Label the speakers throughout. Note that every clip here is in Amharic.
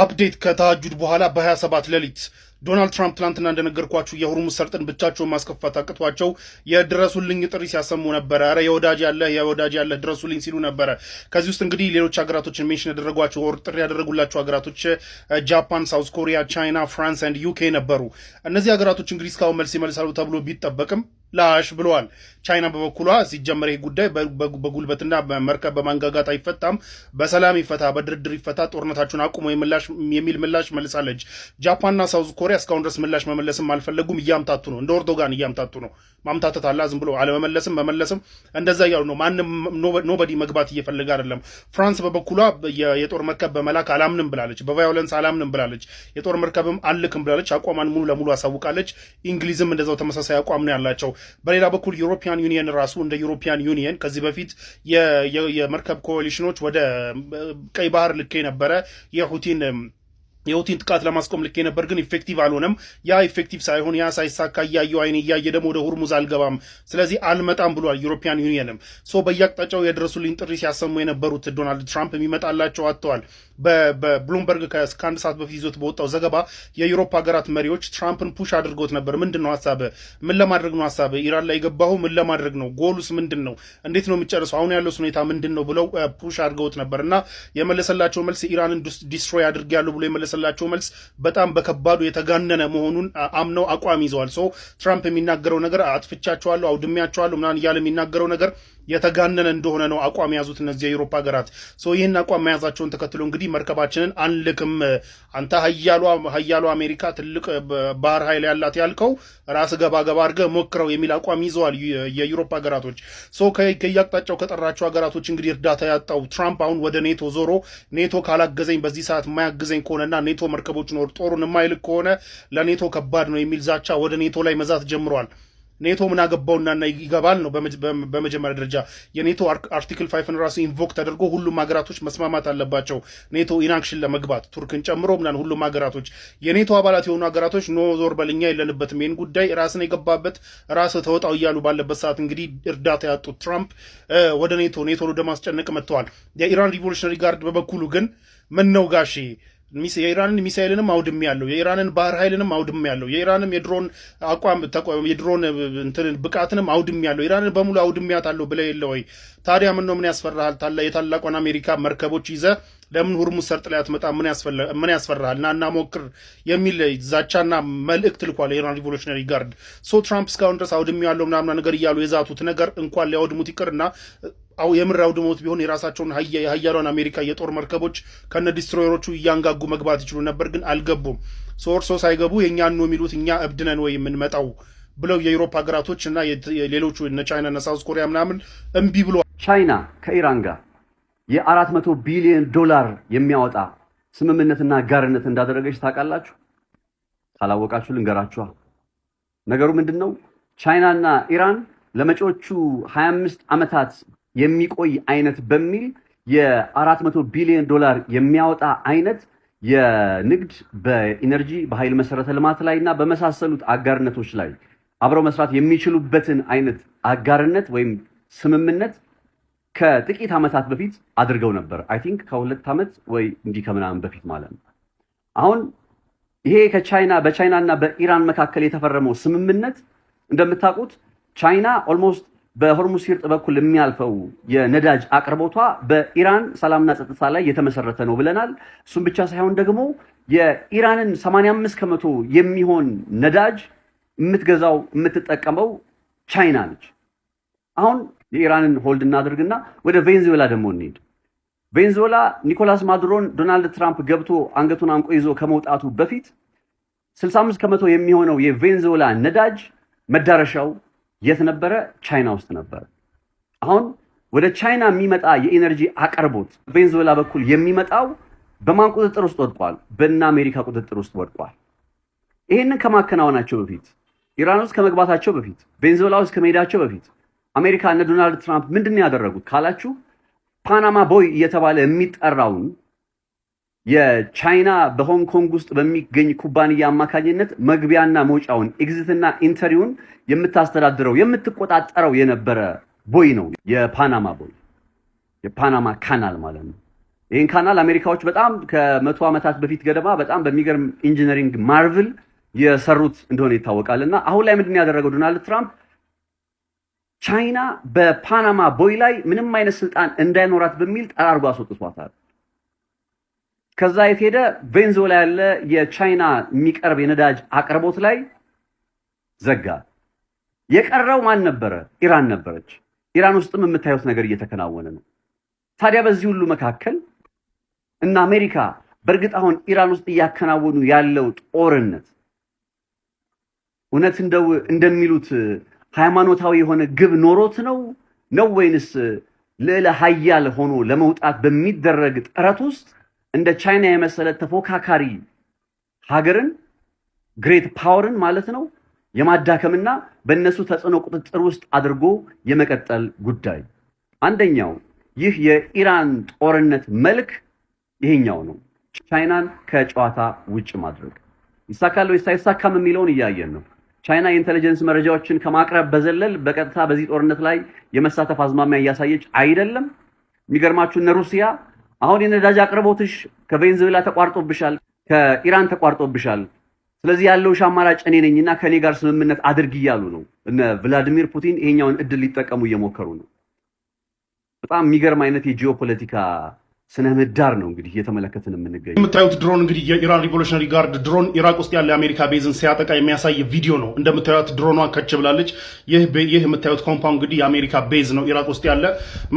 Speaker 1: አፕዴት ከታጁድ በኋላ በ27 ሌሊት ዶናልድ ትራምፕ ትላንትና እንደነገርኳችሁ የሆርሙዝ ሰርጥን ብቻቸውን ማስከፈት አቅቷቸው የድረሱልኝ ጥሪ ሲያሰሙ ነበረ። አረ የወዳጅ ያለ ድረሱልኝ ሲሉ ነበረ። ከዚህ ውስጥ እንግዲህ ሌሎች ሀገራቶችን ሜንሽን ያደረጓቸው ወር ጥሪ ያደረጉላቸው ሀገራቶች ጃፓን፣ ሳውዝ ኮሪያ፣ ቻይና፣ ፍራንስ ኤንድ ዩኬ ነበሩ። እነዚህ ሀገራቶች እንግዲህ እስካሁን መልስ ይመልሳሉ ተብሎ ቢጠበቅም ላሽ ብለዋል። ቻይና በበኩሏ ሲጀመር ይህ ጉዳይ በጉልበትና በመርከብ በማንጋጋት አይፈታም፣ በሰላም ይፈታ፣ በድርድር ይፈታ፣ ጦርነታችሁን አቁሞ የሚል ምላሽ መልሳለች። ጃፓንና ሳውዝ ኮሪያ እስካሁን ድረስ ምላሽ መመለስም አልፈለጉም፣ እያምታቱ ነው። እንደ ኦርዶጋን እያምታቱ ነው። ማምታተት አላ ዝም ብሎ አለመመለስም መመለስም እንደዛ እያሉ ነው። ማንም ኖበዲ መግባት እየፈለገ አይደለም። ፍራንስ በበኩሏ የጦር መርከብ በመላክ አላምንም ብላለች፣ በቫዮለንስ አላምንም ብላለች፣ የጦር መርከብም አልክም ብላለች። አቋሟን ሙሉ ለሙሉ አሳውቃለች። እንግሊዝም እንደዛው ተመሳሳይ አቋም ነው ያላቸው። በሌላ በኩል ዩሮፒያን ዩኒየን ራሱ እንደ ዩሮፒያን ዩኒየን ከዚህ በፊት የመርከብ ኮalitionዎች ወደ ቀይ ባህር ልኬ ነበረ የሁቲን ጥቃት ለማስቆም ልኬ ነበር፣ ግን ኢፌክቲቭ አልሆነም። ያ ኢፌክቲቭ ሳይሆን ያ ሳይሳካ አይኔ እያየ ደግሞ ወደ ሁርሙዝ አልገባም፣ ስለዚህ አልመጣም ብሏል ዩሮፒያን ዩኒየንም። በየአቅጣጫው የድረሱልኝ ጥሪ ሲያሰሙ የነበሩት ዶናልድ ትራምፕ የሚመጣላቸው አጥተዋል። በብሉምበርግ ከአንድ ሰዓት በፊት ይዞት በወጣው ዘገባ የዩሮፕ ሀገራት መሪዎች ትራምፕን ፑሽ አድርገውት ነበር። ምንድን ነው ሀሳብ? ምን ለማድረግ ነው ሀሳብ? ኢራን ላይ የገባሁ ምን ለማድረግ ነው? ጎሉስ ምንድን ነው? እንዴት ነው የሚጨርሰው? አሁን ያለው ሁኔታ ምንድን ነው ብለው ፑሽ አድርገውት ነበር እና የመለሰላቸው መልስ ኢራንን ዲስትሮይ አድርጌያለሁ ብሎ የመለሰላቸው መልስ በጣም በከባዱ የተጋነነ መሆኑን አምነው አቋም ይዘዋል። ትራምፕ የሚናገረው ነገር አጥፍቻቸዋለሁ፣ አውድሜያቸዋለሁ ምናምን እያለ የሚናገረው ነገር የተጋነነ እንደሆነ ነው አቋም የያዙት እነዚህ የአውሮፓ ሀገራት። ይህን አቋም መያዛቸውን ተከትሎ እንግዲህ መርከባችንን አንልክም፣ አንተ ሀያሉ አሜሪካ ትልቅ ባህር ኃይል ያላት ያልከው ራስ ገባ አድርገህ ሞክረው የሚል አቋም ይዘዋል የአውሮፓ ሀገራቶች። ከየአቅጣጫው ከጠራቸው ሀገራቶች እንግዲህ እርዳታ ያጣው ትራምፕ አሁን ወደ ኔቶ ዞሮ ኔቶ ካላገዘኝ በዚህ ሰዓት የማያግዘኝ ከሆነና ኔቶ መርከቦችን ጦሩን የማይልክ ከሆነ ለኔቶ ከባድ ነው የሚል ዛቻ ወደ ኔቶ ላይ መዛት ጀምሯል። ኔቶ ምን አገባውና ይገባል ነው በመጀመሪያ ደረጃ የኔቶ አርቲክል 5 ራሱ ኢንቮክ ተደርጎ ሁሉም ሀገራቶች መስማማት አለባቸው ኔቶ ኢናክሽን ለመግባት ቱርክን ጨምሮ ምናምን ሁሉም ሀገራቶች የኔቶ አባላት የሆኑ ሀገራቶች ኖ ዞር በልኛ የለንበትም፣ ይህን ጉዳይ ራስን የገባበት ራስ ተወጣው እያሉ ባለበት ሰዓት እንግዲህ እርዳታ ያጡት ትራምፕ ወደ ኔቶ ወደ ማስጨነቅ መጥተዋል። የኢራን ሪቮሉሽነሪ ጋርድ በበኩሉ ግን ምን ነው ጋሼ የኢራንን ሚሳኤልንም አውድም ያለው የኢራንን ባህር ኃይልንም አውድም ያለው የኢራንም የድሮን የድሮን ብቃትንም አውድም ያለው ኢራንን በሙሉ አውድሚያታለሁ ብለ የለ ወይ? ታዲያ ምን ያስፈራሃል? የታላቋን አሜሪካ መርከቦች ይዘ ለምን ሁርሙዝ ሰርጥ ላይ አትመጣ? ምን ያስፈራሃል? እና ሞክር የሚል ዛቻና መልእክት ልኳል የኢራን ሪቮሉሽነሪ ጋርድ። ትራምፕ እስካሁን ድረስ አውድም ያለው ምናምን ነገር እያሉ የዛቱት ነገር እንኳን ሊያወድሙት ይቅርና የምር አውድሞት ቢሆን የራሳቸውን ሀያሏን አሜሪካ የጦር መርከቦች ከነ ዲስትሮየሮቹ እያንጋጉ መግባት ይችሉ ነበር፣ ግን አልገቡም። እርሶ ሳይገቡ የእኛን ነው የሚሉት፣ እኛ እብድነን ወይ የምንመጣው ብለው የአውሮፓ ሀገራቶች እና ሌሎቹ እነ ቻይና እና ሳውዝ ኮሪያ ምናምን እምቢ ብሎ
Speaker 2: ቻይና ከኢራን ጋር የ400 ቢሊዮን ዶላር የሚያወጣ ስምምነትና አጋርነት እንዳደረገች ታውቃላችሁ? ካላወቃችሁ ልንገራችኋ። ነገሩ ምንድነው? ቻይናና ኢራን ለመጪዎቹ 25 ዓመታት የሚቆይ አይነት በሚል የ400 ቢሊዮን ዶላር የሚያወጣ አይነት የንግድ በኢነርጂ በኃይል መሰረተ ልማት ላይ እና በመሳሰሉት አጋርነቶች ላይ አብረው መስራት የሚችሉበትን አይነት አጋርነት ወይም ስምምነት ከጥቂት ዓመታት በፊት አድርገው ነበር። አይ ቲንክ ከ2 ዓመት ወይ እንዲህ ከምናምን በፊት ማለት ነው። አሁን ይሄ በቻይናና በኢራን መካከል የተፈረመው ስምምነት እንደምታውቁት ቻይና ኦልሞስት በሆርሙዝ ሰርጥ በኩል የሚያልፈው የነዳጅ አቅርቦቷ በኢራን ሰላምና ጸጥታ ላይ የተመሰረተ ነው ብለናል። እሱም ብቻ ሳይሆን ደግሞ የኢራንን 85% የሚሆን ነዳጅ የምትጠቀመው ቻይና ነች። አሁን የኢራንን ሆልድ እናድርግና ወደ ቬንዙዌላ ደግሞ እንሂድ። ቬንዙዌላ ኒኮላስ ማዱሮን ዶናልድ ትራምፕ ገብቶ አንገቱን አንቆ ይዞ ከመውጣቱ በፊት 65% የሚሆነው የቬንዙዌላ ነዳጅ መዳረሻው የት ነበረ? ቻይና ውስጥ ነበር። አሁን ወደ ቻይና የሚመጣ የኢነርጂ አቅርቦት ቬንዙዌላ በኩል የሚመጣው በማን ቁጥጥር ውስጥ ወድቋል? በእነ አሜሪካ ቁጥጥር ውስጥ ወድቋል። ይሄንን ከማከናወናቸው በፊት ኢራን ውስጥ ከመግባታቸው በፊት ቬንዙዌላ ውስጥ ከመሄዳቸው በፊት አሜሪካ እና ዶናልድ ትራምፕ ምንድነው ያደረጉት ካላችሁ ፓናማ ቦይ እየተባለ የሚጠራውን የቻይና በሆንግ ኮንግ ውስጥ በሚገኝ ኩባንያ አማካኝነት መግቢያና መውጫውን ኤግዚትና ኢንተሪውን የምታስተዳድረው የምትቆጣጠረው የነበረ ቦይ ነው የፓናማ ቦይ፣ የፓናማ ካናል ማለት ነው። ይህን ካናል አሜሪካዎች በጣም ከ100 ዓመታት በፊት ገደማ በጣም በሚገርም ኢንጂነሪንግ ማርቭል የሰሩት እንደሆነ ይታወቃልና አሁን ላይ ምንድን ያደረገው ዶናልድ ትራምፕ ቻይና በፓናማ ቦይ ላይ ምንም አይነት ስልጣን እንዳይኖራት በሚል ጠራርጎ አስወጥቷታል። ከዛ የሄደ ቬንዙዌላ ያለ የቻይና የሚቀርብ የነዳጅ አቅርቦት ላይ ዘጋ። የቀረው ማን ነበረ? ኢራን ነበረች። ኢራን ውስጥም የምታዩት ነገር እየተከናወነ ነው። ታዲያ በዚህ ሁሉ መካከል እና አሜሪካ በእርግጥ አሁን ኢራን ውስጥ እያከናወኑ ያለው ጦርነት እውነት እንደሚሉት ሃይማኖታዊ የሆነ ግብ ኖሮት ነው ወይንስ ልዕለ ኃያል ሆኖ ለመውጣት በሚደረግ ጥረት ውስጥ እንደ ቻይና የመሰለ ተፎካካሪ ሀገርን ግሬት ፓወርን ማለት ነው የማዳከምና በእነሱ ተጽዕኖ ቁጥጥር ውስጥ አድርጎ የመቀጠል ጉዳይ? አንደኛው ይህ የኢራን ጦርነት መልክ ይሄኛው ነው። ቻይናን ከጨዋታ ውጭ ማድረግ ይሳካል ወይስ አይሳካም የሚለውን እያየን ነው። ቻይና የኢንተለጀንስ መረጃዎችን ከማቅረብ በዘለል በቀጥታ በዚህ ጦርነት ላይ የመሳተፍ አዝማሚያ እያሳየች አይደለም። የሚገርማችሁ እነ ሩሲያ አሁን የነዳጅ አቅርቦትሽ ከቬንዙዌላ ተቋርጦብሻል፣ ከኢራን ተቋርጦብሻል፣ ስለዚህ ያለውሽ አማራጭ እኔ ነኝና ከኔ ጋር ስምምነት አድርግ እያሉ ነው። እነ ቭላዲሚር ፑቲን ይሄኛውን እድል ሊጠቀሙ እየሞከሩ ነው። በጣም የሚገርም አይነት የጂኦፖለቲካ ስነ ምህዳር ነው እንግዲህ እየተመለከትን የምንገኘው።
Speaker 1: የምታዩት ድሮን እንግዲህ የኢራን ሪቮሉሽነሪ ጋርድ ድሮን ኢራቅ ውስጥ ያለ የአሜሪካ ቤዝን ሲያጠቃ የሚያሳይ ቪዲዮ ነው። እንደምታዩት ድሮኗ ከች ብላለች። ይህ የምታዩት ኮምፓውንድ እንግዲህ የአሜሪካ ቤዝ ነው ኢራቅ ውስጥ ያለ።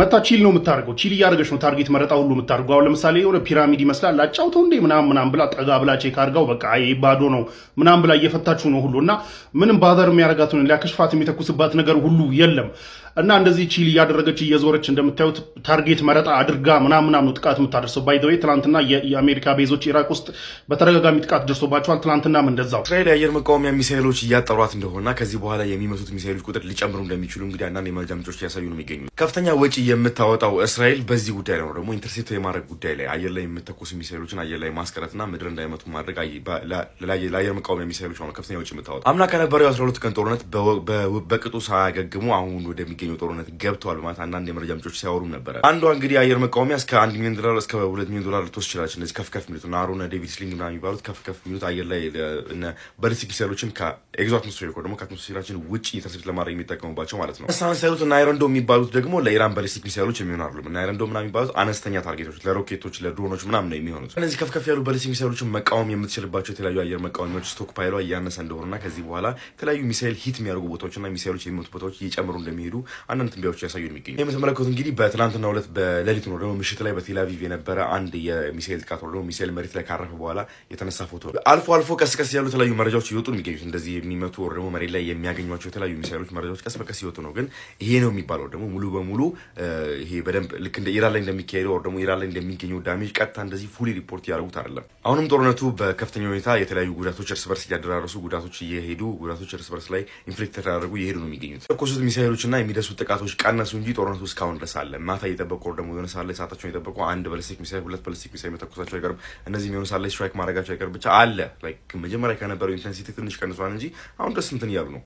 Speaker 1: መታ ቺል ነው የምታደርገው፣ ቺል እያደረገች ነው ታርጌት መረጣ ሁሉ የምታደርገው። አሁን ለምሳሌ የሆነ ፒራሚድ ይመስላል ላጫውተው እንዴ ምናምን ብላ ጠጋ ብላ ቼክ አድርጋው በቃ አይ ባዶ ነው ምናምን ብላ እየፈታችሁ ነው ሁሉ እና ምንም ባዘር የሚያረጋቱን ሊያከሽፋት የሚተኩስባት ነገር ሁሉ የለም። እና እንደዚህ ቺል እያደረገች እየዞረች እንደምታዩት ታርጌት መረጣ አድርጋ ምናምን ጥቃት የምታደርሰው። ባይ ዘ ዌይ ትናንትና የአሜሪካ ቤዞች ኢራቅ ውስጥ በተደጋጋሚ ጥቃት ደርሶባቸዋል። ትናንትናም እንደዛው
Speaker 3: እስራኤል የአየር መቃወሚያ ሚሳኤሎች እያጠሯት እንደሆነና ከዚህ በኋላ የሚመቱት ሚሳኤሎች ቁጥር ሊጨምሩ እንደሚችሉ እንግዲህ አንዳንድ የመረጃ ምንጮች እያሳዩ ነው የሚገኙ። ከፍተኛ ወጪ የምታወጣው እስራኤል በዚህ ጉዳይ ነው ደግሞ ኢንተርሴፕት የማድረግ ጉዳይ ላይ አየር ላይ የሚተኮሱ ሚሳኤሎችን አየር ላይ ማስቀረትና ምድር እንዳይመቱ ማድረግ ለአየር መቃወሚያ ሚሳኤሎች ነው ከፍተኛ ወጪ የምታወጣው። አምና ከነበረው የ12 ቀን ጦርነት በቅጡ ሳያገግሙ አሁን ወደሚገኘው ጦርነት ገብተዋል ማለት አንዳንድ የመረጃ ምንጮች ሲያወሩም ነበረ። አንዷ እንግዲህ የአየር መቃወሚያ እስከ $1 ሚሊዮን እስከ $2 ሚሊዮን ልትወስድ ይችላል። እነዚህ ከፍ የሚሉት ናሮን ዴቪድ ስሊንግ ምናምን የሚባሉት ከፍ የሚሉት አየር ላይ ባሊስቲክ ሚሳይሎችን ከኤግዞ አትሞስፌሪክ ደግሞ ከአትሞስፌራችን ውጭ ኢንተርሴፕት ለማድረግ የሚጠቀሙባቸው ማለት ነው። ሳንሳይሉት እና አይረንዶ የሚባሉት ደግሞ ለኢራን ባሊስቲክ ሚሳይሎች የሚሆኑ አይደሉም። እና አይረንዶ ምናምን የሚባሉት አነስተኛ ታርጌቶች ለሮኬቶች፣ ለድሮኖች ምናምን ነው የሚሆኑት። እነዚህ ከፍ ያሉ ባሊስቲክ ሚሳይሎችን መቃወም የምትችልባቸው የተለያዩ አየር መቃወሚያዎች ስቶክ ፓይሏ እያነሰ እንደሆነና ከዚህ በኋላ የተለያዩ ሚሳይል ሂት የሚያደርጉ ቦታዎችና ሚሳይሎች የሚመቱ ቦታዎች እየጨመሩ እንደሚሄዱ አንዳንድ ትንበያዎች ያሳዩ የሚገኙ የምትመለከቱት እንግዲህ በትናንትናው ዕለት በሌሊት ነው ደግሞ ምሽት ላይ በቴል አቪቭ የነበረ አንድ የሚሳኤል ጥቃት ወደ ሚሳኤል መሬት ላይ ካረፈ በኋላ የተነሳ ፎቶ ነው። አልፎ ቀስ ያሉ የተለያዩ መረጃዎች እየወጡ የሚገኙት እንደዚህ የሚመቱ ወር ደግሞ መሬት ላይ የሚያገኟቸው የተለያዩ ሚሳኤሎች መረጃዎች ቀስ በቀስ እየወጡ ነው። ግን ይሄ ነው የሚባለው ደግሞ ሙሉ በሙሉ ይሄ በደንብ ልክ እንደ ኢራን ላይ እንደሚካሄደው ወር ደግሞ ኢራን ላይ እንደሚገኘው ዳሜጅ ቀጥታ እንደዚህ ፉሊ ሪፖርት ያደርጉት አይደለም። አሁንም ጦርነቱ በከፍተኛ ሁኔታ የተለያዩ ጉዳቶች እርስ በርስ እያደራረሱ ጉዳቶች እርስ በርስ ላይ ኢንፍሊክት ተደራረጉ እየሄዱ ነው የሚገኙት። ተኮሱት ሚሳኤሎችና የሚደርሱት ጥቃቶች ቀነሱ እንጂ ጦርነቱ እስካሁን ድረስ አለ። ማታ እየጠበቁ ደግሞ የሆነ ሰዓት ላይ ሰዓታቸውን የጠበቁ አንድ ባሊስቲክ ሚሳይል ሁለት ባሊስቲክ ሚሳይል መተኮሳቸው አይቀርም። እነዚህ የሆነ ሰዓት ላይ ስትራይክ ማድረጋቸው አይቀርም። ብቻ አለ ላይክ መጀመሪያ ከነበረው ኢንቴንሲቲ ትንሽ ቀንሷል እንጂ አሁን ድረስ እንትን እያሉ ነው።